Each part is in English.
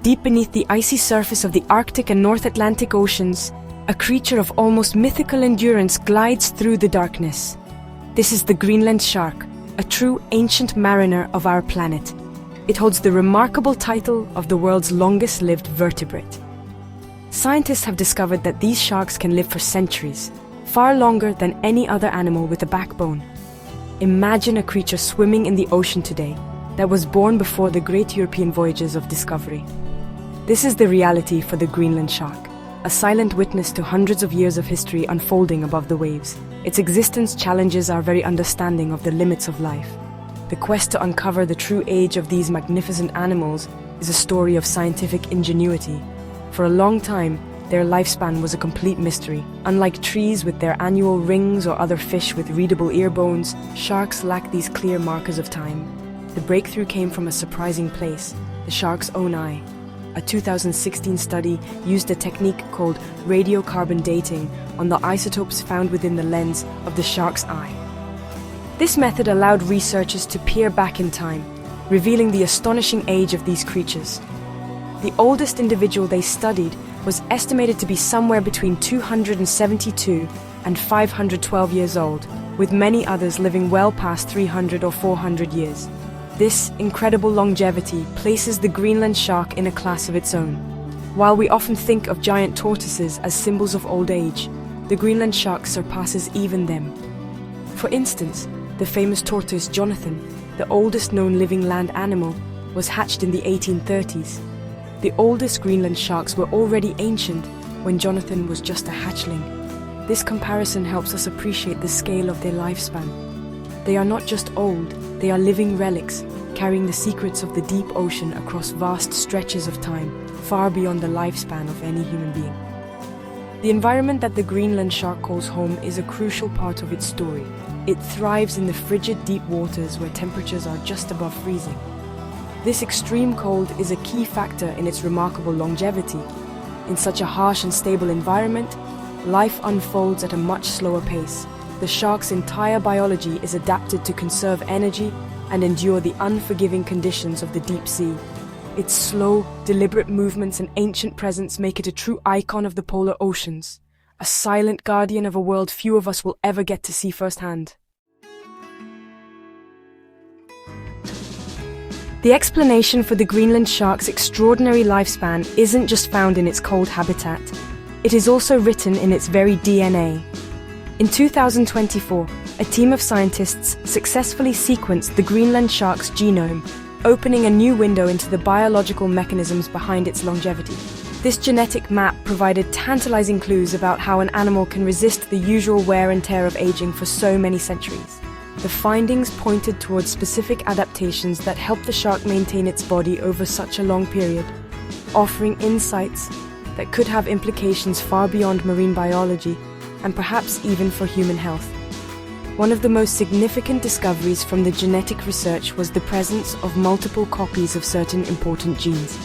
Deep beneath the icy surface of the Arctic and North Atlantic Oceans, a creature of almost mythical endurance glides through the darkness. This is the Greenland shark, a true ancient mariner of our planet. It holds the remarkable title of the world's longest-lived vertebrate. Scientists have discovered that these sharks can live for centuries, far longer than any other animal with a backbone. Imagine a creature swimming in the ocean today that was born before the great European voyages of discovery. This is the reality for the Greenland shark, a silent witness to hundreds of years of history unfolding above the waves. Its existence challenges our very understanding of the limits of life. The quest to uncover the true age of these magnificent animals is a story of scientific ingenuity. For a long time, their lifespan was a complete mystery. Unlike trees with their annual rings or other fish with readable ear bones, sharks lack these clear markers of time. The breakthrough came from a surprising place, the shark's own eye. A 2016 study used a technique called radiocarbon dating on the isotopes found within the lens of the shark's eye. This method allowed researchers to peer back in time, revealing the astonishing age of these creatures. The oldest individual they studied was estimated to be somewhere between 272 and 512 years old, with many others living well past 300 or 400 years. This incredible longevity places the Greenland shark in a class of its own. While we often think of giant tortoises as symbols of old age, the Greenland shark surpasses even them. For instance, the famous tortoise Jonathan, the oldest known living land animal, was hatched in the 1830s. The oldest Greenland sharks were already ancient when Jonathan was just a hatchling. This comparison helps us appreciate the scale of their lifespan. They are not just old, they are living relics, carrying the secrets of the deep ocean across vast stretches of time, far beyond the lifespan of any human being. The environment that the Greenland shark calls home is a crucial part of its story. It thrives in the frigid deep waters where temperatures are just above freezing. This extreme cold is a key factor in its remarkable longevity. In such a harsh and stable environment, life unfolds at a much slower pace. The shark's entire biology is adapted to conserve energy and endure the unforgiving conditions of the deep sea. Its slow, deliberate movements and ancient presence make it a true icon of the polar oceans, a silent guardian of a world few of us will ever get to see firsthand. The explanation for the Greenland shark's extraordinary lifespan isn't just found in its cold habitat, it is also written in its very DNA. In 2024, a team of scientists successfully sequenced the Greenland shark's genome, opening a new window into the biological mechanisms behind its longevity. This genetic map provided tantalizing clues about how an animal can resist the usual wear and tear of aging for so many centuries. The findings pointed towards specific adaptations that help the shark maintain its body over such a long period, offering insights that could have implications far beyond marine biology and perhaps even for human health. One of the most significant discoveries from the genetic research was the presence of multiple copies of certain important genes.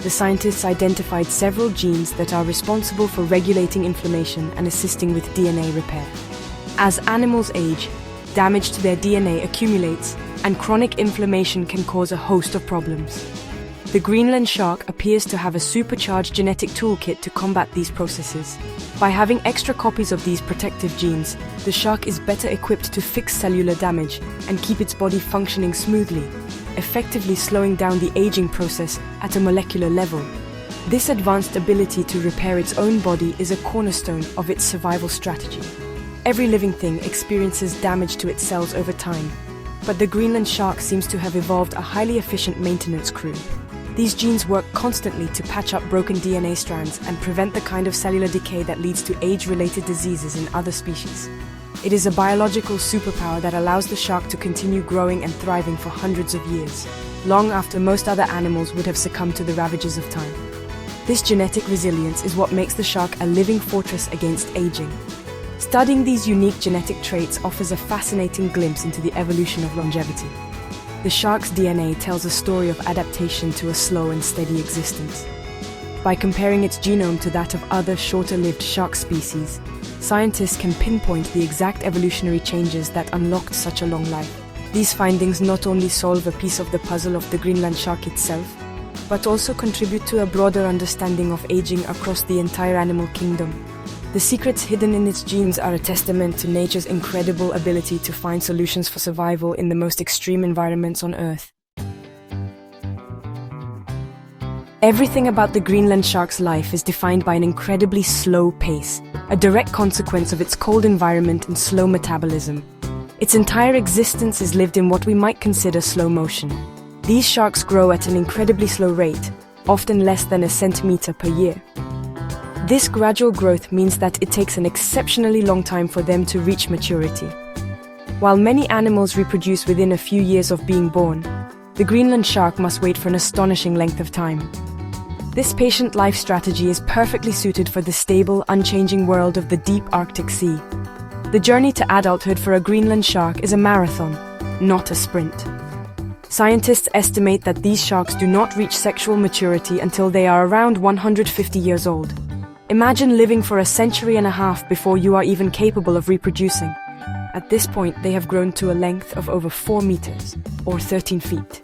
The scientists identified several genes that are responsible for regulating inflammation and assisting with DNA repair. As animals age, damage to their DNA accumulates, and chronic inflammation can cause a host of problems. The Greenland shark appears to have a supercharged genetic toolkit to combat these processes. By having extra copies of these protective genes, the shark is better equipped to fix cellular damage and keep its body functioning smoothly, effectively slowing down the aging process at a molecular level. This advanced ability to repair its own body is a cornerstone of its survival strategy. Every living thing experiences damage to its cells over time, but the Greenland shark seems to have evolved a highly efficient maintenance crew. These genes work constantly to patch up broken DNA strands and prevent the kind of cellular decay that leads to age-related diseases in other species. It is a biological superpower that allows the shark to continue growing and thriving for hundreds of years, long after most other animals would have succumbed to the ravages of time. This genetic resilience is what makes the shark a living fortress against aging. Studying these unique genetic traits offers a fascinating glimpse into the evolution of longevity. The shark's DNA tells a story of adaptation to a slow and steady existence. By comparing its genome to that of other shorter-lived shark species, scientists can pinpoint the exact evolutionary changes that unlocked such a long life. These findings not only solve a piece of the puzzle of the Greenland shark itself, but also contribute to a broader understanding of aging across the entire animal kingdom. The secrets hidden in its genes are a testament to nature's incredible ability to find solutions for survival in the most extreme environments on Earth. Everything about the Greenland shark's life is defined by an incredibly slow pace, a direct consequence of its cold environment and slow metabolism. Its entire existence is lived in what we might consider slow motion. These sharks grow at an incredibly slow rate, often less than a centimeter per year. This gradual growth means that it takes an exceptionally long time for them to reach maturity. While many animals reproduce within a few years of being born, the Greenland shark must wait for an astonishing length of time. This patient life strategy is perfectly suited for the stable, unchanging world of the deep Arctic Sea. The journey to adulthood for a Greenland shark is a marathon, not a sprint. Scientists estimate that these sharks do not reach sexual maturity until they are around 150 years old. Imagine living for a century and a half before you are even capable of reproducing. At this point, they have grown to a length of over 4 meters, or 13 feet.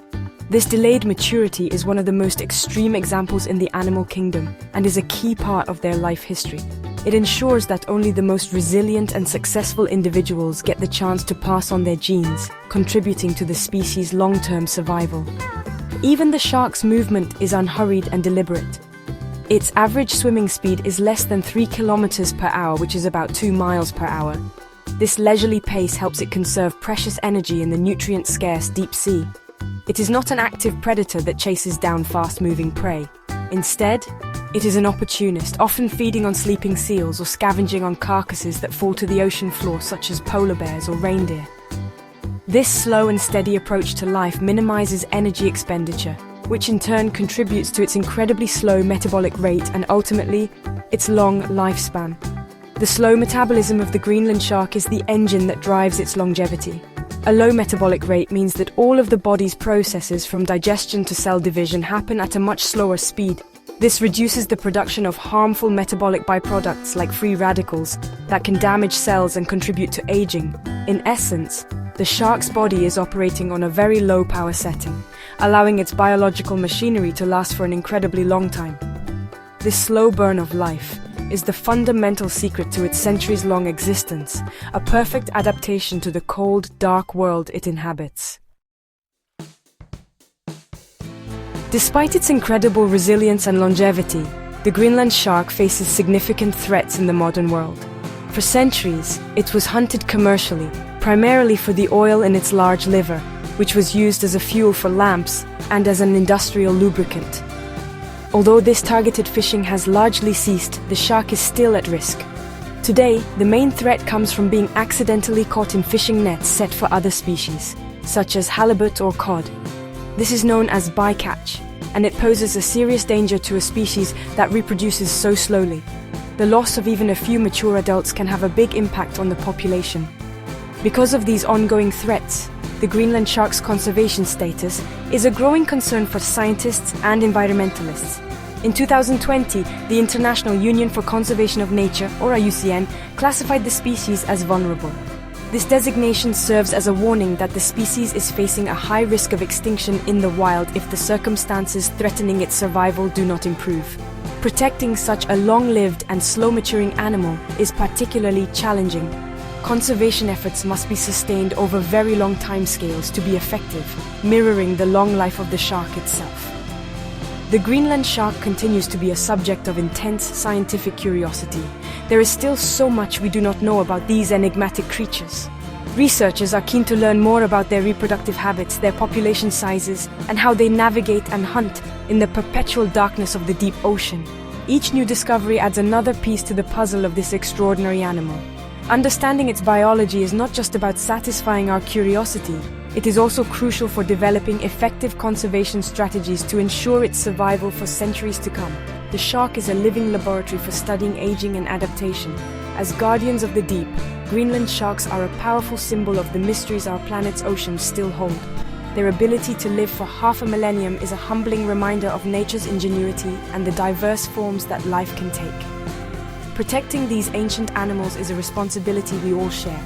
This delayed maturity is one of the most extreme examples in the animal kingdom and is a key part of their life history. It ensures that only the most resilient and successful individuals get the chance to pass on their genes, contributing to the species' long-term survival. Even the shark's movement is unhurried and deliberate. Its average swimming speed is less than 3 kilometers per hour, which is about 2 miles per hour. This leisurely pace helps it conserve precious energy in the nutrient-scarce deep sea. It is not an active predator that chases down fast-moving prey. Instead, it is an opportunist, often feeding on sleeping seals or scavenging on carcasses that fall to the ocean floor, such as polar bears or reindeer. This slow and steady approach to life minimizes energy expenditure, which in turn contributes to its incredibly slow metabolic rate and ultimately, its long lifespan. The slow metabolism of the Greenland shark is the engine that drives its longevity. A low metabolic rate means that all of the body's processes from digestion to cell division happen at a much slower speed. This reduces the production of harmful metabolic byproducts like free radicals that can damage cells and contribute to aging. In essence, the shark's body is operating on a very low power setting, allowing its biological machinery to last for an incredibly long time. This slow burn of life is the fundamental secret to its centuries-long existence, a perfect adaptation to the cold, dark world it inhabits. Despite its incredible resilience and longevity, the Greenland shark faces significant threats in the modern world. For centuries, it was hunted commercially, primarily for the oil in its large liver, which was used as a fuel for lamps and as an industrial lubricant. Although this targeted fishing has largely ceased, the shark is still at risk. Today, the main threat comes from being accidentally caught in fishing nets set for other species, such as halibut or cod. This is known as bycatch, and it poses a serious danger to a species that reproduces so slowly. The loss of even a few mature adults can have a big impact on the population. Because of these ongoing threats, the Greenland shark's conservation status is a growing concern for scientists and environmentalists. In 2020, the International Union for Conservation of Nature, or IUCN, classified the species as vulnerable. This designation serves as a warning that the species is facing a high risk of extinction in the wild if the circumstances threatening its survival do not improve. Protecting such a long-lived and slow-maturing animal is particularly challenging. Conservation efforts must be sustained over very long timescales to be effective, mirroring the long life of the shark itself. The Greenland shark continues to be a subject of intense scientific curiosity. There is still so much we do not know about these enigmatic creatures. Researchers are keen to learn more about their reproductive habits, their population sizes, and how they navigate and hunt in the perpetual darkness of the deep ocean. Each new discovery adds another piece to the puzzle of this extraordinary animal. Understanding its biology is not just about satisfying our curiosity, it is also crucial for developing effective conservation strategies to ensure its survival for centuries to come. The shark is a living laboratory for studying aging and adaptation. As guardians of the deep, Greenland sharks are a powerful symbol of the mysteries our planet's oceans still hold. Their ability to live for half a millennium is a humbling reminder of nature's ingenuity and the diverse forms that life can take. Protecting these ancient animals is a responsibility we all share.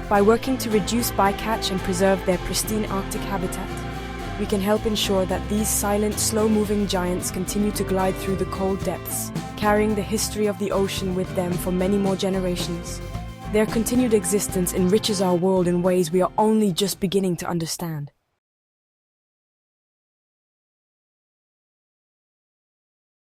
By working to reduce bycatch and preserve their pristine Arctic habitat, we can help ensure that these silent, slow-moving giants continue to glide through the cold depths, carrying the history of the ocean with them for many more generations. Their continued existence enriches our world in ways we are only just beginning to understand.